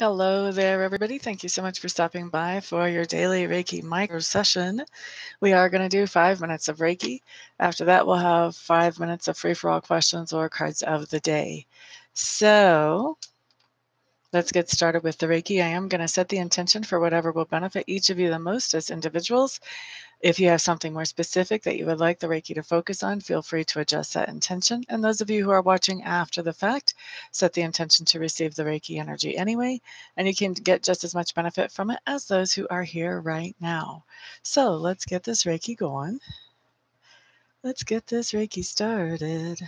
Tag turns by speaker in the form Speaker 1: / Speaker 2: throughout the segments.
Speaker 1: Hello there, everybody. Thank you so much for stopping by for your daily Reiki micro session. We are going to do 5 minutes of Reiki. After that, we'll have 5 minutes of free-for-all questions or cards of the day. So let's get started with the Reiki. I am going to set the intention for whatever will benefit each of you the most as individuals. If you have something more specific that you would like the Reiki to focus on, feel free to adjust that intention. And those of you who are watching after the fact, set the intention to receive the Reiki energy anyway, and you can get just as much benefit from it as those who are here right now. So let's get this Reiki going. Let's get this Reiki started.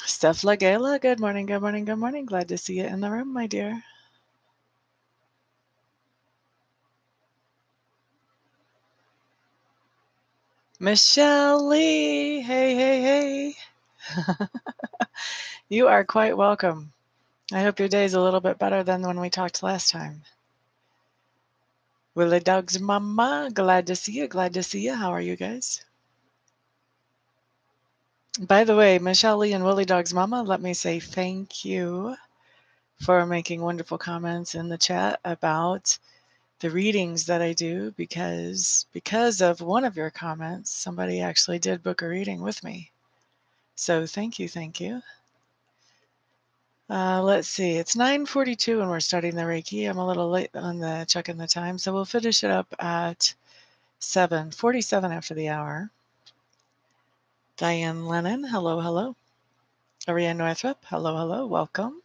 Speaker 1: Steph Lagela, good morning, good morning, good morning. Glad to see you in the room, my dear. Michelle Lee, hey, hey, hey. You are quite welcome. I hope your day is a little bit better than when we talked last time. Willie Dog's mama, glad to see you, glad to see you. How are you guys? By the way, Michelle Lee and Willie Dog's mama, let me say thank you for making wonderful comments in the chat about the readings that I do because of one of your comments, somebody actually did book a reading with me. So thank you, thank you. Let's see, it's 9:42 and we're starting the Reiki. I'm a little late on the checking the time, so we'll finish it up at 7:47 after the hour. Diane Lennon, hello, hello. Ariane Northrop, hello, hello, welcome.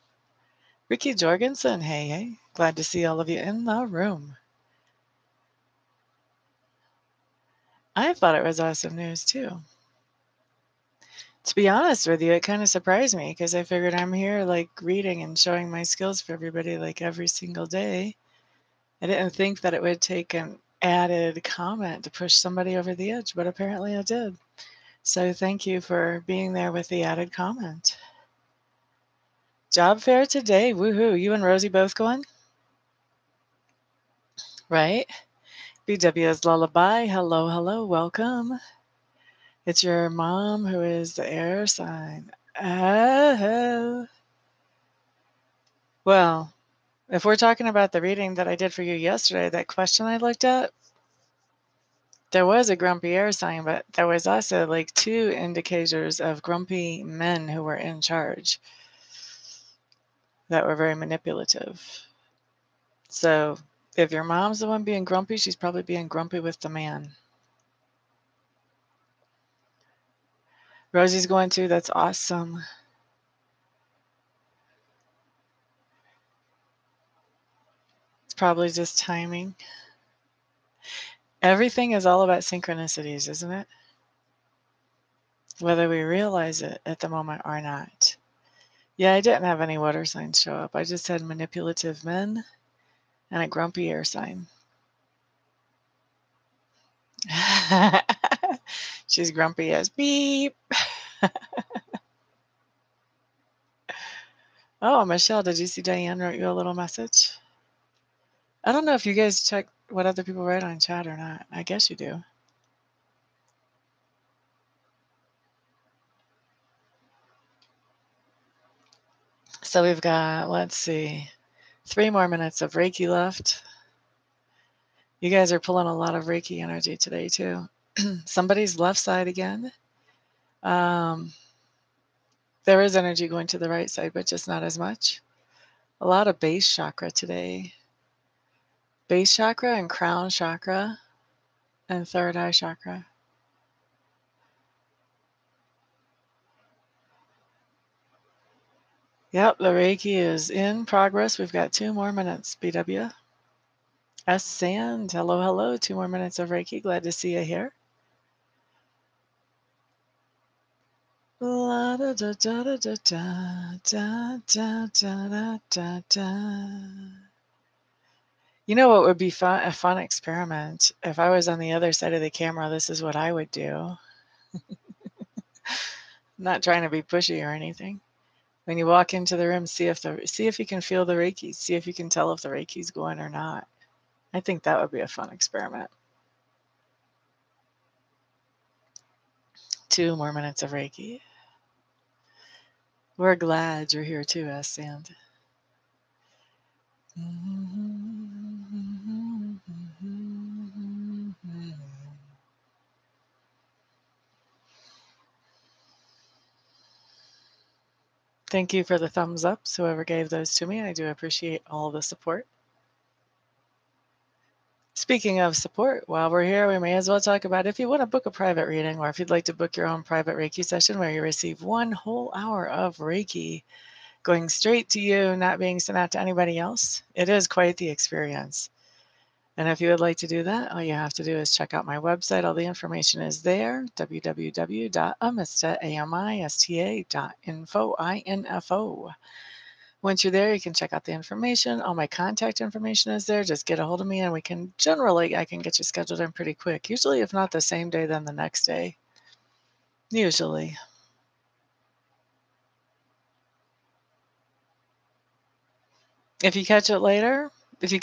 Speaker 1: Ricky Jorgensen, hey, hey. Glad to see all of you in the room. I thought it was awesome news too. To be honest with you, it kind of surprised me because I figured I'm here like reading and showing my skills for everybody like every single day. I didn't think that it would take an added comment to push somebody over the edge, but apparently it did. So thank you for being there with the added comment. Job fair today, woohoo. You and Rosie both going? Right? BW's Lullaby, hello, hello, welcome. It's your mom who is the air sign. Oh. Well, if we're talking about the reading that I did for you yesterday, that question I looked at, there was a grumpy air sign, but there was also like 2 indicators of grumpy men who were in charge that were very manipulative. So if your mom's the one being grumpy, she's probably being grumpy with the man. Rosie's going to, that's awesome. It's probably just timing. Everything is all about synchronicities, isn't it? Whether we realize it at the moment or not. Yeah, I didn't have any water signs show up. I just had manipulative men and a grumpy air sign. She's grumpy as beep. Oh, Michelle, did you see Diane wrote you a little message? I don't know if you guys check what other people write on chat or not. I guess you do. So we've got, let's see, 3 more minutes of Reiki left. You guys are pulling a lot of Reiki energy today too. Somebody's left side again. There is energy going to the right side, but just not as much. A lot of base chakra today. Base chakra and crown chakra and third eye chakra. Yep, the Reiki is in progress. We've got 2 more minutes, BW. S. Sand, hello, hello. 2 more minutes of Reiki. Glad to see you here. La da da da da da da da da da da. You know what would be fun? A fun experiment. If I was on the other side of the camera, this is what I would do. I'm not trying to be pushy or anything. When you walk into the room, see if you can feel the Reiki. See if you can tell if the Reiki's going or not. I think that would be a fun experiment. 2 more minutes of Reiki. We're glad you're here too, Sand. Thank you for the thumbs ups, whoever gave those to me. I do appreciate all the support. Speaking of support, while we're here, we may as well talk about if you want to book a private reading or if you'd like to book your own private Reiki session where you receive 1 whole hour of Reiki going straight to you, not being sent out to anybody else. It is quite the experience. And if you would like to do that, all you have to do is check out my website. All the information is there, www.amista.info. Once you're there, you can check out the information. All my contact information is there. Just get a hold of me and I can get you scheduled in pretty quick. Usually, if not the same day, then the next day. Usually. If you catch it later, you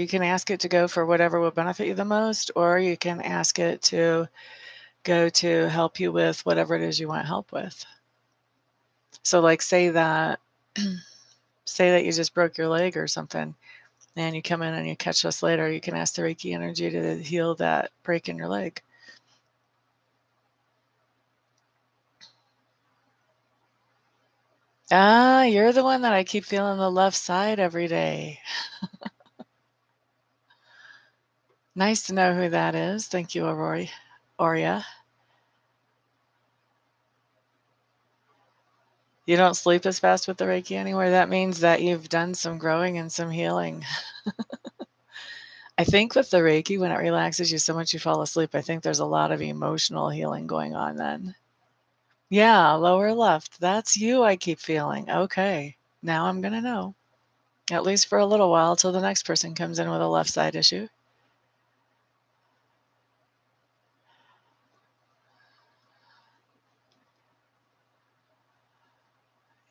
Speaker 1: can ask it to go for whatever will benefit you the most, or you can ask it to go to help you with whatever it is you want help with. So like say that you just broke your leg or something and you come in and you catch us later, you can ask the Reiki energy to heal that break in your leg. Ah, you're the one that I keep feeling the left side every day. Nice to know who that is. Thank you, Aurea. You don't sleep as fast with the Reiki anymore. That means that you've done some growing and some healing. I think with the Reiki, when it relaxes you so much you fall asleep, I think there's a lot of emotional healing going on then. Yeah, lower left. That's you, I keep feeling. Okay, now I'm going to know. At least for a little while till the next person comes in with a left side issue.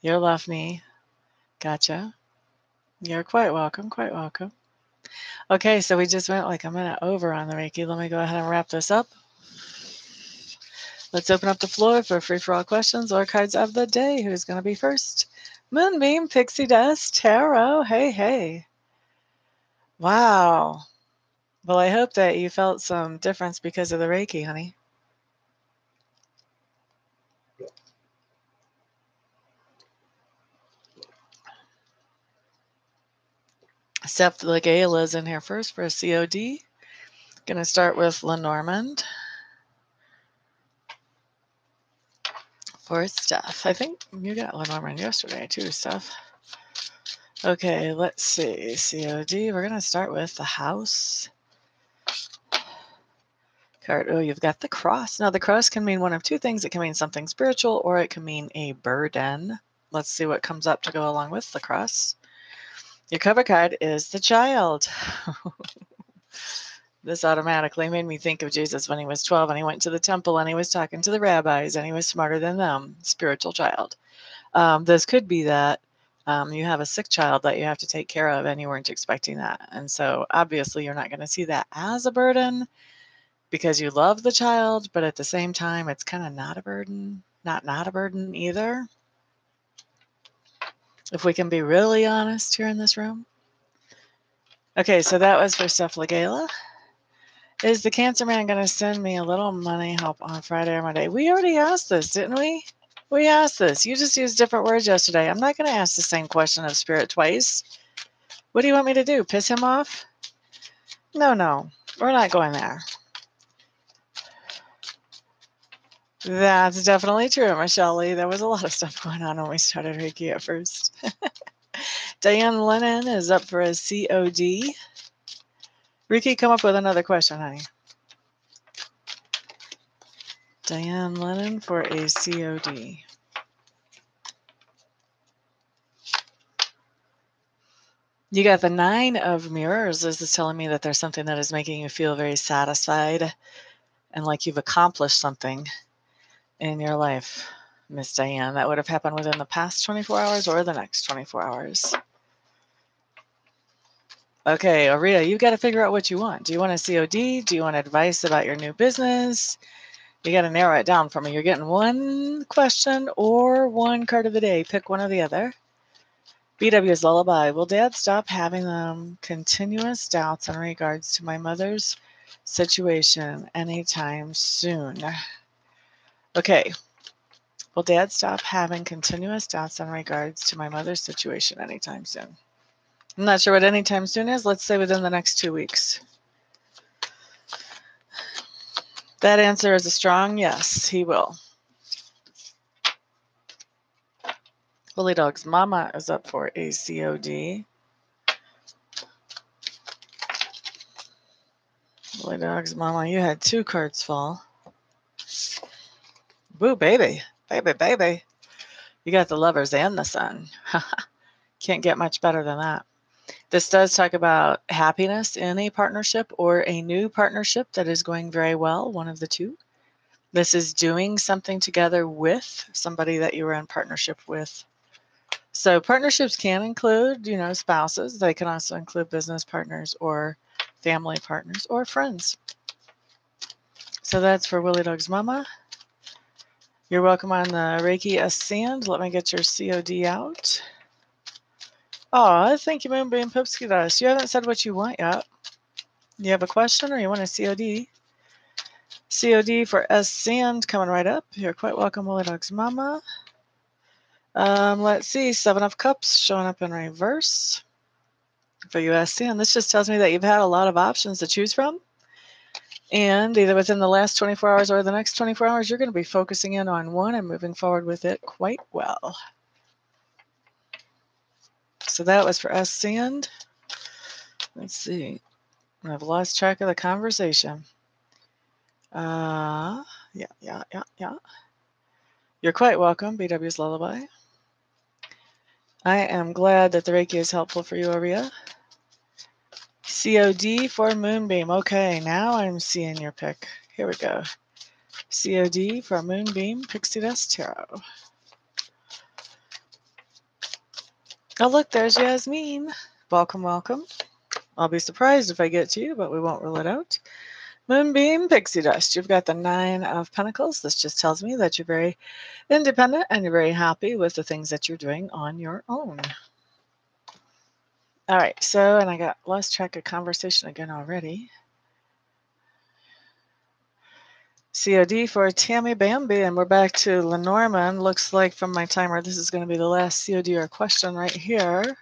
Speaker 1: Your left knee. Gotcha. You're quite welcome, quite welcome. Okay, so we just went like a minute over on the Reiki. Let me go ahead and wrap this up. Let's open up the floor for free-for-all questions or cards of the day. Who's going to be first? Moonbeam, Pixie Dust, Tarot. Hey, hey. Wow. Well, I hope that you felt some difference because of the Reiki, honey. Steph Legala's in here first for a COD. Going to start with Lenormand. For Steph. I think you got Lenormand yesterday too, Steph. Okay, let's see. COD. We're going to start with the House card. Oh, you've got the Cross. Now, the Cross can mean one of two things. It can mean something spiritual or it can mean a burden. Let's see what comes up to go along with the Cross. Your cover card is the Child. This automatically made me think of Jesus when he was 12 and he went to the temple and he was talking to the rabbis and he was smarter than them. Spiritual child. This could be that you have a sick child that you have to take care of and you weren't expecting that. And so obviously you're not going to see that as a burden because you love the child, but at the same time, it's kind of not a burden, not a burden either. If we can be really honest here in this room. Okay, so that was for Steph Legala. Is the Cancer Man going to send me a little money help on Friday or Monday? We already asked this, didn't we? We asked this. You just used different words yesterday. I'm not going to ask the same question of Spirit twice. What do you want me to do? Piss him off? No. We're not going there. That's definitely true, Michelle Lee. There was a lot of stuff going on when we started Reiki at first. Diane Lennon is up for a COD. Reiki, come up with another question, honey. Diane Lennon for a COD. You got the 9 of Mirrors. This is telling me that there's something that is making you feel very satisfied and like you've accomplished something in your life, Miss Diane. That would have happened within the past 24 hours or the next 24 hours. Okay, Aurea, you've got to figure out what you want. Do you want a COD? Do you want advice about your new business? You got to narrow it down for me. You're getting one question or one card of the day. Pick one or the other. BW's Lullaby. Will Dad stop having continuous doubts in regards to my mother's situation anytime soon? Okay. Will Dad stop having continuous doubts in regards to my mother's situation anytime soon? I'm not sure what anytime soon is. Let's say within the next 2 weeks. That answer is a strong yes, he will. Willie Dog's mama is up for a COD. Willie Dog's mama, you had 2 cards fall. Woo, baby. Baby, baby. You got the Lovers and the Sun. Can't get much better than that. This does talk about happiness in a partnership or a new partnership that is going very well, one of the two. This is doing something together with somebody that you were in partnership with. So partnerships can include, spouses. They can also include business partners or family partners or friends. So that's for Willie Dog's mama. You're welcome on the Reiki Ascend. Let me get your COD out. Oh, thank you, Moonbeam Pipsky Dust. You haven't said what you want yet. You have a question or you want a COD? COD for Ascend coming right up. You're quite welcome, Willie Dog's mama. Let's see, 7 of Cups showing up in reverse for you, Ascend. This just tells me that you've had a lot of options to choose from. And either within the last 24 hours or the next 24 hours, you're going to be focusing in on one and moving forward with it quite well. So that was for Ascend. Let's see. I've lost track of the conversation. Yeah. You're quite welcome, BW's Lullaby. I am glad that the Reiki is helpful for you, Aurea. COD for Moonbeam. Okay, now I'm seeing your pick. Here we go. COD for Moonbeam Pixie Dust Tarot. Oh, look, there's Yasmin. Welcome, welcome. I'll be surprised if I get to you, but we won't rule it out. Moonbeam Pixie Dust. You've got the 9 of Pentacles. This just tells me that you're very independent and you're very happy with the things that you're doing on your own. All right, so, and I got lost track of conversation again already. COD for Tammy Bambi, and we're back to Lenormand. Looks like from my timer, this is going to be the last COD or question right here.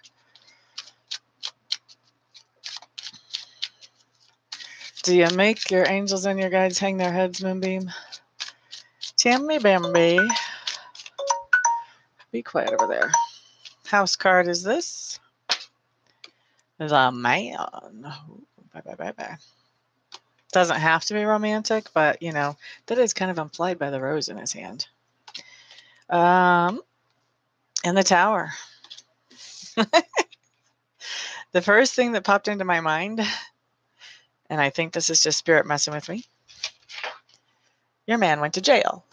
Speaker 1: Do you make your angels and your guides hang their heads, Moonbeam? Tammy Bambi. Be quiet over there. House card is this. There's a man. Bye. Doesn't have to be romantic, but, that is kind of implied by the rose in his hand. And the Tower. The first thing that popped into my mind, and I think this is just spirit messing with me, your man went to jail.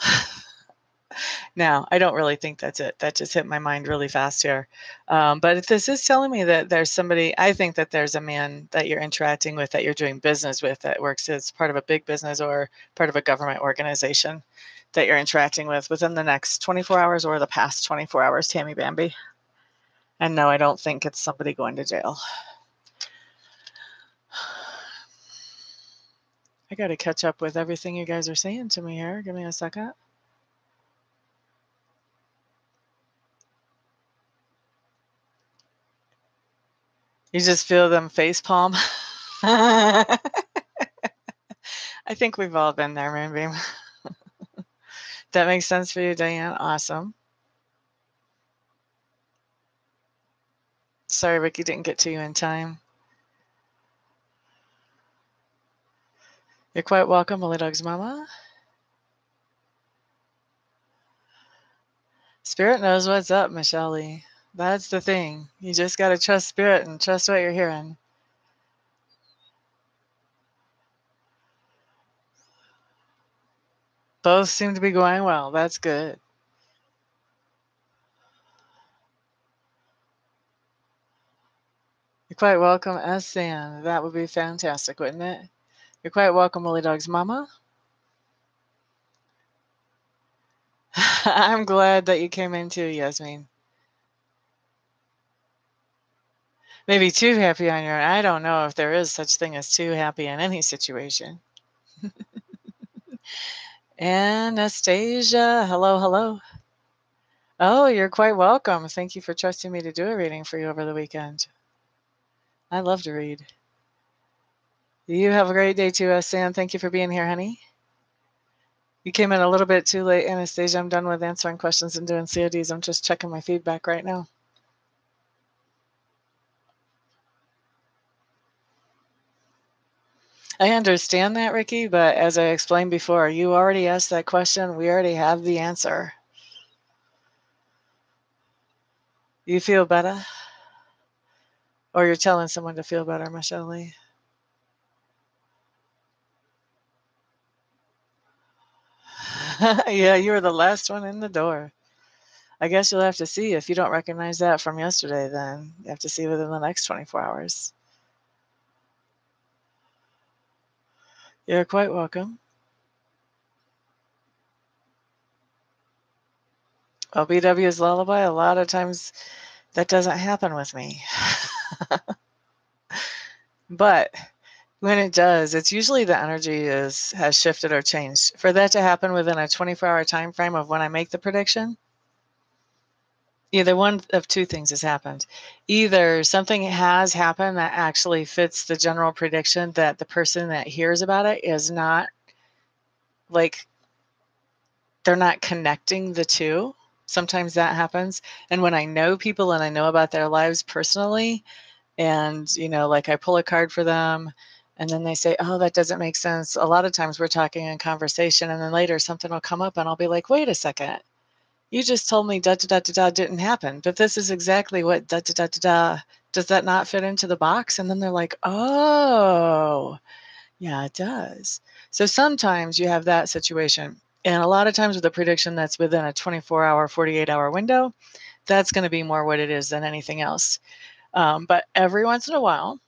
Speaker 1: Now, I don't really think that's it. That just hit my mind really fast here. But this is telling me that there's somebody, I think that there's a man that you're interacting with, that you're doing business with, that works as part of a big business or part of a government organization that you're interacting with within the next 24 hours or the past 24 hours, Tammy Bambi. And no, I don't think it's somebody going to jail. I got to catch up with everything you guys are saying to me here. Give me a second. You just feel them face palm. I think we've all been there, Moonbeam. That makes sense for you, Diane. Awesome. Sorry, Ricky didn't get to you in time. You're quite welcome, Willie Dog's mama. Spirit knows what's up, Michelle Lee. That's the thing. You just got to trust Spirit and trust what you're hearing. Both seem to be going well. That's good. You're quite welcome, S. That would be fantastic, wouldn't it? You're quite welcome, Willie Dog's mama. I'm glad that you came in too, Yasmin. Maybe too happy on your own. I don't know if there is such thing as too happy in any situation. Anastasia, hello, hello. Oh, you're quite welcome. Thank you for trusting me to do a reading for you over the weekend. I love to read. You have a great day too, Sam. Thank you for being here, honey. You came in a little bit too late, Anastasia. I'm done with answering questions and doing CODs. I'm just checking my feedback right now. I understand that, Ricky, but as I explained before, you already asked that question. We already have the answer. You feel better? Or you're telling someone to feel better, Michelle Lee? Yeah, you were the last one in the door. I guess you'll have to see. If you don't recognize that from yesterday, then you have to see within the next 24 hours. You're quite welcome. OBW's lullaby, a lot of times that doesn't happen with me. But when it does, it's usually the energy has shifted or changed. For that to happen within a 24-hour time frame of when I make the prediction, either one of two things has happened. Either something has happened that actually fits the general prediction that the person that hears about it is not, like, they're not connecting the two. Sometimes that happens. And when I know people and I know about their lives personally, and, like I pull a card for them and then they say, oh, that doesn't make sense. A lot of times we're talking in conversation and then later something will come up and I'll be like, wait a second. You just told me da da da da da didn't happen, but this is exactly what da da da da da. Does that not fit into the box? And then they're like, oh, yeah, it does. So sometimes you have that situation. And a lot of times with a prediction that's within a 24-hour, 48-hour window, that's going to be more what it is than anything else. But every once in a while,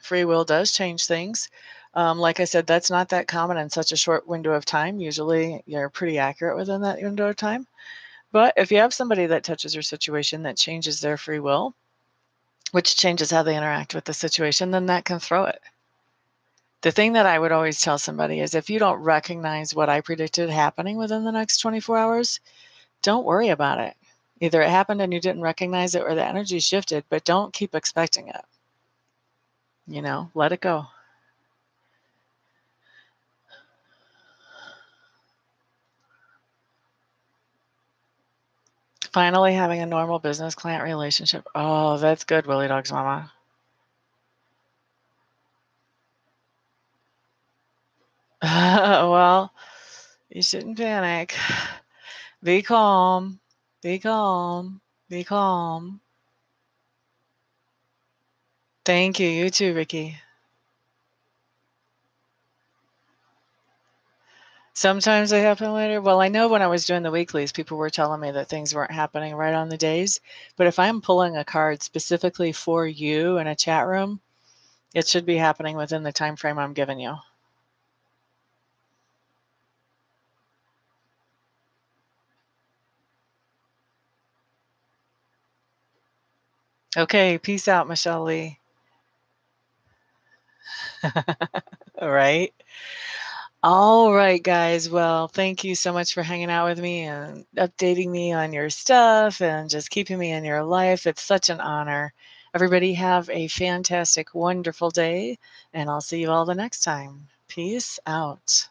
Speaker 1: free will does change things. Like I said, that's not that common in such a short window of time. Usually you're pretty accurate within that window of time. But if you have somebody that touches your situation that changes their free will, which changes how they interact with the situation, then that can throw it. The thing that I would always tell somebody is if you don't recognize what I predicted happening within the next 24 hours, don't worry about it. Either it happened and you didn't recognize it or the energy shifted, but don't keep expecting it. Let it go. Finally having a normal business client relationship. Oh, that's good, Willie Dog's mama. Well, you shouldn't panic. Be calm. Be calm. Be calm. Thank you. You too, Ricky. Sometimes they happen later. Well, I know when I was doing the weeklies, people were telling me that things weren't happening right on the days. But if I'm pulling a card specifically for you in a chat room, it should be happening within the time frame I'm giving you. Okay, peace out, Michelle Lee. All right. All right, guys. Well, thank you so much for hanging out with me and updating me on your stuff and just keeping me in your life. It's such an honor. Everybody have a fantastic, wonderful day, and I'll see you all the next time. Peace out.